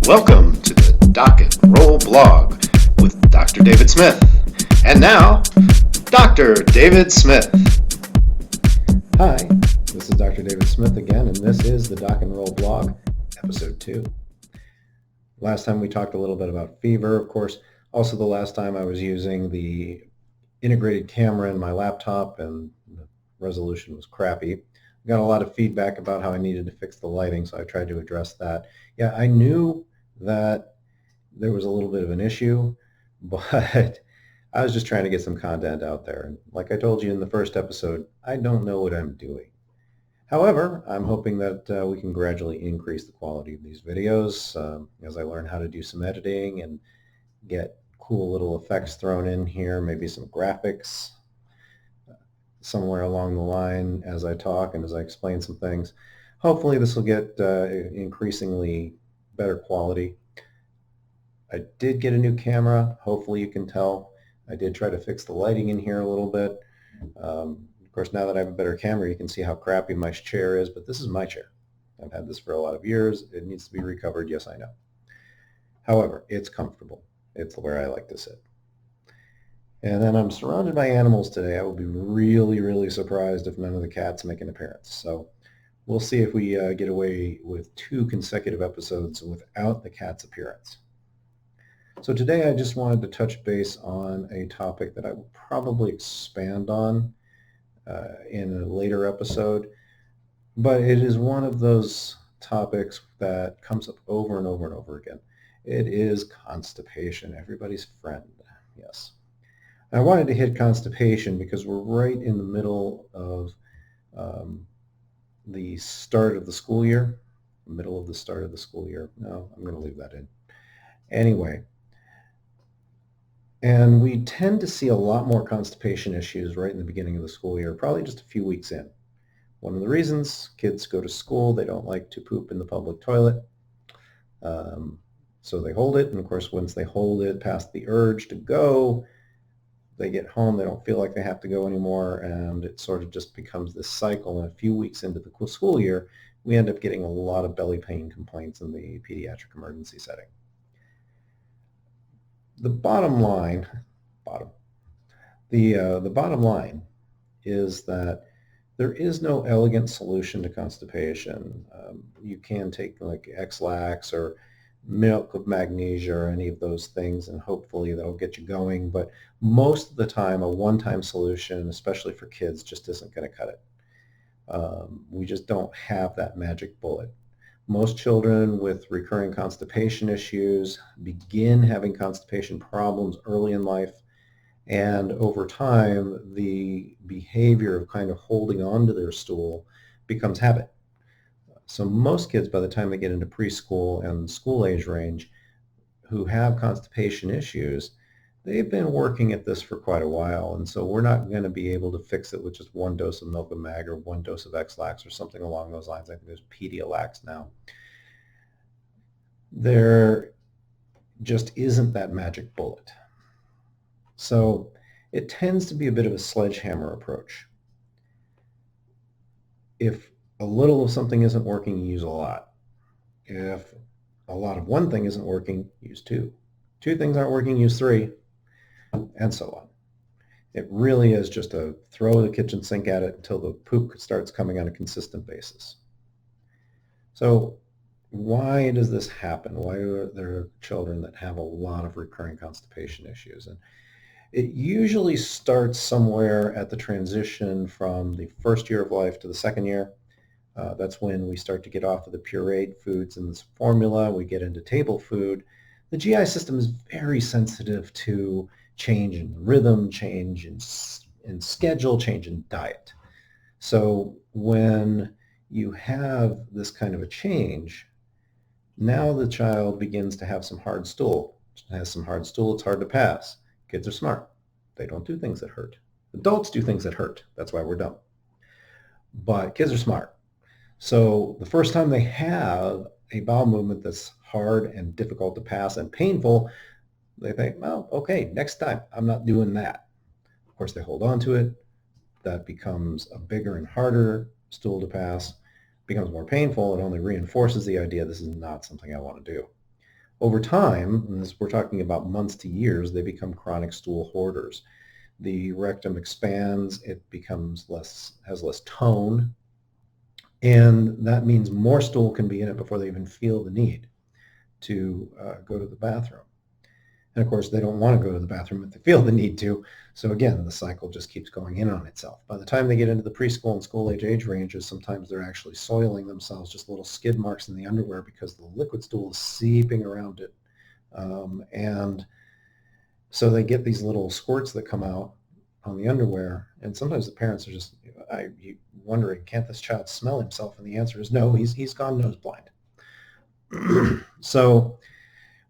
Welcome to the Doc and Roll blog with Dr. David Smith. And now, Dr. David Smith. Hi, this is Dr. David Smith again, and this is the Doc and Roll blog, episode 2. Last time we talked a little bit about fever, of course. Also the last time I was using the integrated camera in my laptop and the resolution was crappy. I got a lot of feedback about how I needed to fix the lighting, so I tried to address that. Yeah, I knew that there was a little bit of an issue, but I was just trying to get some content out there. And like I told you in the first episode, I don't know what I'm doing. However, I'm hoping that we can gradually increase the quality of these videos as I learn how to do some editing and get cool little effects thrown in here, maybe some graphics somewhere along the line as I talk and as I explain some things. Hopefully this will get increasingly better quality. I did get a new camera. Hopefully you can tell. I did try to fix the lighting in here a little bit. Of course, now that I have a better camera, you can see how crappy my chair is, but this is my chair. I've had this for a lot of years. It needs to be recovered. Yes, I know. However, it's comfortable. It's where I like to sit. And then I'm surrounded by animals today. I will be really, really surprised if none of the cats make an appearance. So we'll see if we get away with 2 consecutive episodes without the cat's appearance. So today I just wanted to touch base on a topic that I will probably expand on in a later episode, but it is one of those topics that comes up over and over and over again. It is constipation, everybody's friend, yes. I wanted to hit constipation because we're right in the middle of the start of the school year, middle of the start of the school year. No, I'm going to leave that in. Anyway, and we tend to see a lot more constipation issues right in the beginning of the school year, probably just a few weeks in. One of the reasons, kids go to school, they don't like to poop in the public toilet. So they hold it, and of course once they hold it past the urge to go, they get home, they don't feel like they have to go anymore, and it sort of just becomes this cycle. And a few weeks into the school year, we end up getting a lot of belly pain complaints in the pediatric emergency setting. The bottom line, the bottom line is that there is no elegant solution to constipation. You can take like X-Lax or milk of magnesia or any of those things, and hopefully that'll get you going. But most of the time, a one-time solution, especially for kids, just isn't going to cut it. We just don't have that magic bullet. Most children with recurring constipation issues begin having constipation problems early in life, and over time, the behavior of kind of holding on to their stool becomes habit. So most kids, by the time they get into preschool and school age range, who have constipation issues, they've been working at this for quite a while. And so we're not going to be able to fix it with just one dose of milk of mag or one dose of X-Lax or something along those lines. I think there's Pediatrics now. There just isn't that magic bullet. So it tends to be a bit of a sledgehammer approach. If a little of something isn't working, use a lot. If a lot of one thing isn't working, use 2. 2 things aren't working, use 3, and so on. It really is just a throw the kitchen sink at it until the poop starts coming on a consistent basis. So why does this happen? Why are there children that have a lot of recurring constipation issues? And it usually starts somewhere at the transition from the first year of life to the second year. That's when we start to get off of the pureed foods in this formula. We get into table food. The GI system is very sensitive to change in rhythm, change in schedule, change in diet. So when you have this kind of a change, now the child begins to have some hard stool. Has some hard stool, it's hard to pass. Kids are smart. They don't do things that hurt. Adults do things that hurt. That's why we're dumb. But kids are smart. So the first time they have a bowel movement that's hard and difficult to pass and painful, they think, well, okay, next time I'm not doing that. Of course, they hold on to it. That becomes a bigger and harder stool to pass, becomes more painful. It only reinforces the idea this is not something I want to do. Over time, and this, we're talking about months to years, they become chronic stool hoarders. The rectum expands, it has less tone, and that means more stool can be in it before they even feel the need to go to the bathroom. And of course, they don't want to go to the bathroom if they feel the need to. So again, the cycle just keeps going in on itself. By the time they get into the preschool and school age ranges, sometimes they're actually soiling themselves, just little skid marks in the underwear because the liquid stool is seeping around it. And so they get these little squirts that come out on the underwear. And sometimes the parents are just wondering, can't this child smell himself? And the answer is no, he's gone nose blind. So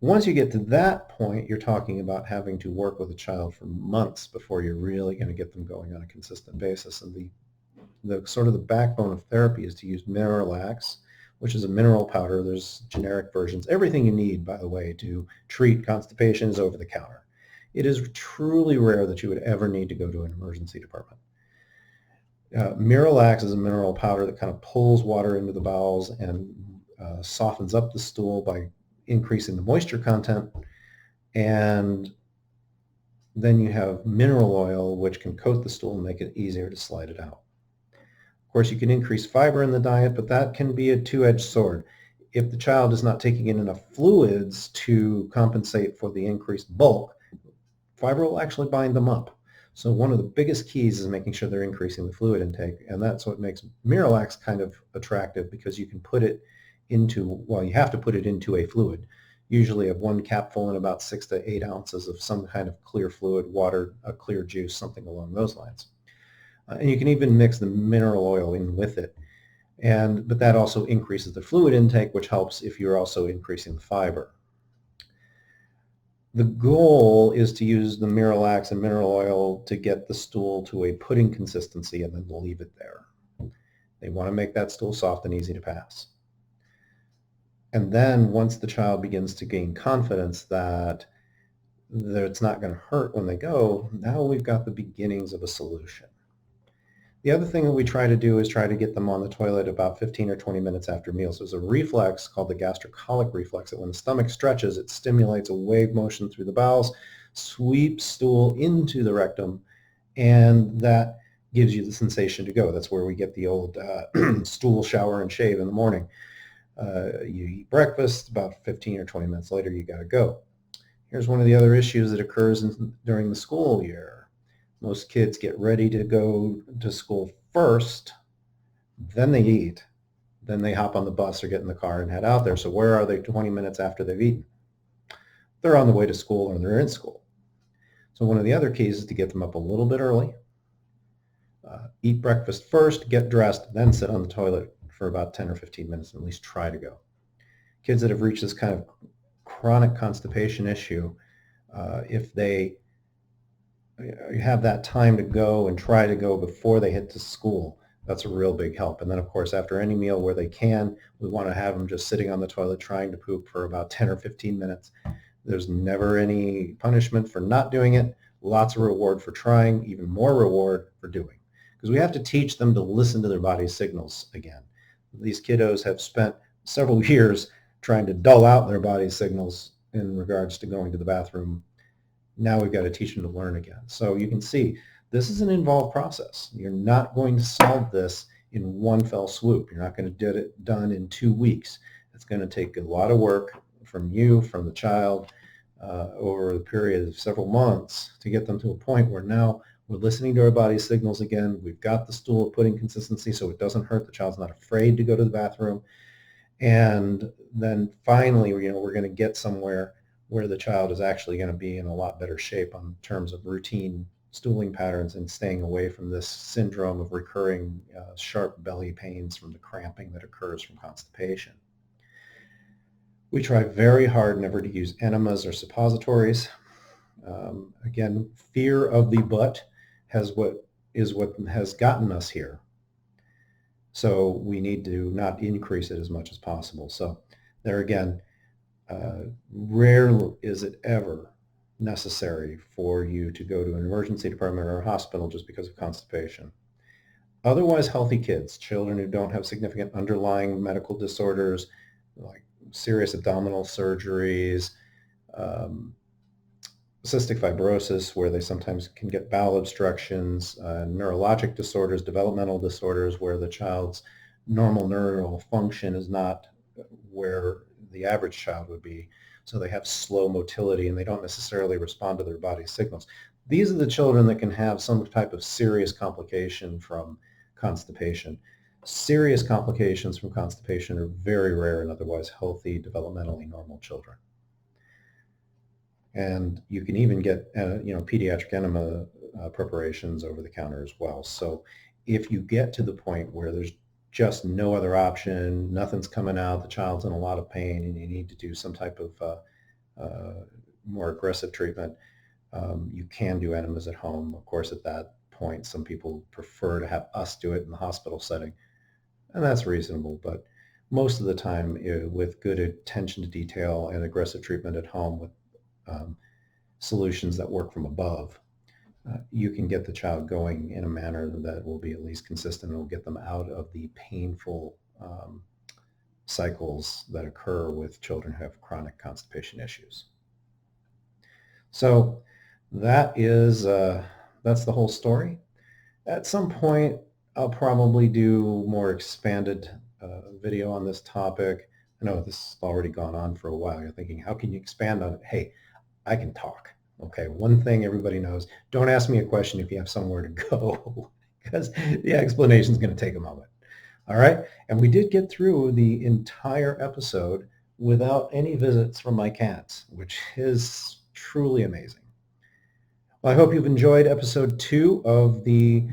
once you get to that point, you're talking about having to work with a child for months before you're really going to get them going on a consistent basis. And the sort of the backbone of therapy is to use Miralax, which is a mineral powder. There's generic versions. Everything you need, by the way, to treat constipation is over the counter. It is truly rare that you would ever need to go to an emergency department. Miralax is a mineral powder that kind of pulls water into the bowels and softens up the stool by increasing the moisture content. And then you have mineral oil, which can coat the stool and make it easier to slide it out. Of course, you can increase fiber in the diet, but that can be a two-edged sword. If the child is not taking in enough fluids to compensate for the increased bulk, fiber will actually bind them up. So one of the biggest keys is making sure they're increasing the fluid intake, and that's what makes Miralax kind of attractive, because you can put it into, well, you have to put it into a fluid, usually of one capful and about 6 to 8 ounces of some kind of clear fluid, water, a clear juice, something along those lines. And you can even mix the mineral oil in with it. But that also increases the fluid intake, which helps if you're also increasing the fiber. The goal is to use the Miralax and mineral oil to get the stool to a pudding consistency and then leave it there. They want to make that stool soft and easy to pass. And then once the child begins to gain confidence that it's not going to hurt when they go, now we've got the beginnings of a solution. The other thing that we try to do is try to get them on the toilet about 15 or 20 minutes after meals. There's a reflex called the gastrocolic reflex that when the stomach stretches, it stimulates a wave motion through the bowels, sweeps stool into the rectum, and that gives you the sensation to go. That's where we get the old stool, shower, and shave in the morning. You eat breakfast, about 15 or 20 minutes later, you got to go. Here's one of the other issues that occurs during the school year. Most kids get ready to go to school first, then they eat, then they hop on the bus or get in the car and head out there. So where are they 20 minutes after they've eaten? They're on the way to school or they're in school. So one of the other keys is to get them up a little bit early, eat breakfast first, get dressed, then sit on the toilet for about 10 or 15 minutes and at least try to go. Kids that have reached this kind of chronic constipation issue, if they have that time to go and try to go before they head to school, that's a real big help. And then, of course, after any meal where they can, we want to have them just sitting on the toilet trying to poop for about 10 or 15 minutes. There's never any punishment for not doing it. Lots of reward for trying, even more reward for doing. Because we have to teach them to listen to their body's signals again. These kiddos have spent several years trying to dull out their body's signals in regards to going to the bathroom. Now we've got to teach them to learn again. So you can see this is an involved process. You're not going to solve this in one fell swoop. You're not going to get it done in 2 weeks. It's going to take a lot of work from you, from the child, over the period of several months to get them to a point where now we're listening to our body's signals again. We've got the stool pudding consistency so it doesn't hurt. The child's not afraid to go to the bathroom. And then finally, we're going to get somewhere where the child is actually going to be in a lot better shape on terms of routine stooling patterns and staying away from this syndrome of recurring sharp belly pains from the cramping that occurs from constipation. We try very hard never to use enemas or suppositories. Again, fear of the butt is what has gotten us here. So we need to not increase it as much as possible. So there again, rare is it ever necessary for you to go to an emergency department or a hospital just because of constipation. Otherwise healthy kids, children who don't have significant underlying medical disorders like serious abdominal surgeries, um, cystic fibrosis, where they sometimes can get bowel obstructions, neurologic disorders, developmental disorders, where the child's normal neural function is not where the average child would be. So they have slow motility and they don't necessarily respond to their body's signals. These are the children that can have some type of serious complication from constipation. Serious complications from constipation are very rare in otherwise healthy, developmentally normal children. And you can even get, pediatric enema preparations over the counter as well. So if you get to the point where there's just no other option, nothing's coming out, the child's in a lot of pain, and you need to do some type of more aggressive treatment, you can do enemas at home. Of course, at that point, some people prefer to have us do it in the hospital setting, and that's reasonable. But most of the time, with good attention to detail and aggressive treatment at home with solutions that work from above, you can get the child going in a manner that will be at least consistent and will get them out of the painful cycles that occur with children who have chronic constipation issues. So that's the whole story. At some point, I'll probably do more expanded video on this topic. I know this has already gone on for a while. You're thinking, how can you expand on it? Hey, I can talk. Okay, one thing everybody knows, don't ask me a question if you have somewhere to go because the explanation is going to take a moment. All right, and we did get through the entire episode without any visits from my cats, which is truly amazing. Well, I hope you've enjoyed episode 2 of the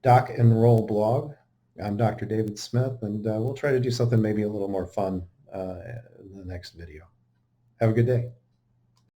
Doc and Roll blog. I'm Dr. David Smith, and we'll try to do something maybe a little more fun in the next video. Have a good day.